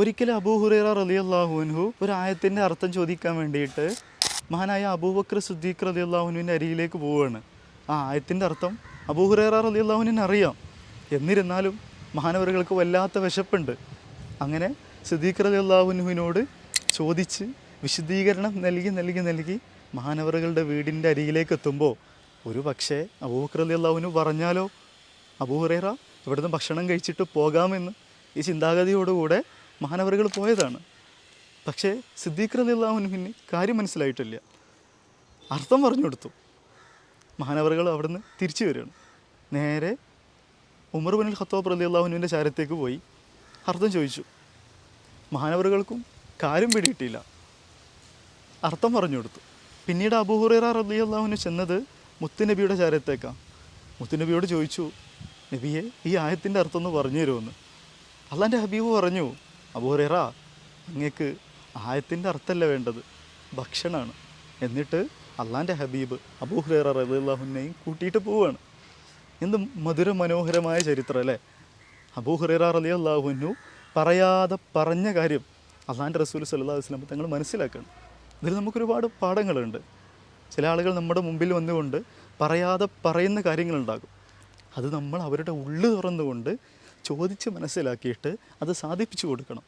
ഒരിക്കലും അബൂ ഹുറൈറ റളിയല്ലാഹു അൻഹു ഒരു ആയത്തിൻ്റെ അർത്ഥം ചോദിക്കാൻ വേണ്ടിയിട്ട് മഹാനായ അബൂബക്കർ സിദ്ദീഖ് റളിയല്ലാഹുവിൻ്റെ അരികിലേക്ക് പോവുകയാണ്. ആ ആയത്തിൻ്റെ അർത്ഥം അബൂ ഹുറൈറ റളിയല്ലാഹുവിന് അറിയാം. എന്നിരുന്നാലും മഹാനവറുകൾക്ക് വല്ലാത്ത വിശപ്പുണ്ട്. അങ്ങനെ സിദ്ദീഖ് റളിയല്ലാഹുവിനോട് ചോദിച്ച് വിശദീകരണം നൽകി മഹാനവറുകളുടെ വീടിൻ്റെ അരികിലേക്ക് എത്തുമ്പോൾ ഒരു പക്ഷേ അബൂബക്കർ റളിയല്ലാഹുവിന് പറഞ്ഞാലോ അബൂ ഹുറൈറ ഇവിടുന്ന് ഭക്ഷണം കഴിച്ചിട്ട് പോകാമെന്ന് ഈ ചിന്താഗതിയോടുകൂടെ മഹാനവറുകൾ പോയതാണ്. പക്ഷേ സിദ്ദീഖ് റളിയല്ലാഹുവിന് കാര്യം മനസ്സിലായിട്ടില്ല. അർത്ഥം പറഞ്ഞു കൊടുത്തു. മഹാനവറുകൾ അവിടുന്ന് തിരിച്ചു വരികയാണ്. നേരെ ഉമർ ബിൻ ഖത്താബ് റളിയല്ലാഹുവിൻ്റെ ചാരത്തേക്ക് പോയി അർത്ഥം ചോദിച്ചു. മഹാനവറുകൾക്കും കാര്യം പിടിയിട്ടില്ല. അർത്ഥം പറഞ്ഞു കൊടുത്തു. പിന്നീട് അബൂ ഹുറൈറ റളിയല്ലാഹുവിന് ചെന്നത് മുത്തുനബിയുടെ ചാരത്തേക്കാണ്. മുത്തുനബിയോട് ചോദിച്ചു, നബിയെ ഈ ആയത്തിൻ്റെ അർത്ഥം ഒന്ന് പറഞ്ഞു തരുമെന്ന്. അള്ളാൻ്റെ ഹബീബ് പറഞ്ഞു, അബൂ ഹുറൈറ അങ്ങേക്ക് ആയത്തിൻ്റെ അർത്ഥമല്ല വേണ്ടത്, ഭക്ഷണമാണ്. എന്നിട്ട് അള്ളാൻ്റെ ഹബീബ് അബൂ ഹുറൈറ റളിയല്ലാഹുവിനെയും കൂട്ടിയിട്ട് പോവുകയാണ്. എന്ത് മധുര മനോഹരമായ ചരിത്രം അല്ലേ. അബൂ ഹുറൈറ റളിയല്ലാഹു അൻഹു പറയാതെ പറഞ്ഞ കാര്യം അള്ളാൻ്റെ റസൂൽ സല്ലല്ലാഹു അലൈഹി വസല്ലം തങ്ങൾ മനസ്സിലാക്കണം. ഇതിൽ നമുക്കൊരുപാട് പാഠങ്ങളുണ്ട്. ചില ആളുകൾ നമ്മുടെ മുമ്പിൽ വന്നുകൊണ്ട് പറയാതെ പറയുന്ന കാര്യങ്ങളുണ്ടാകും. അത് നമ്മൾ അവരുടെ ഉള്ളു തുറന്നുകൊണ്ട് ചോദിച്ച് മനസ്സിലാക്കിയിട്ട് അത് സാധിപ്പിച്ചു കൊടുക്കണം.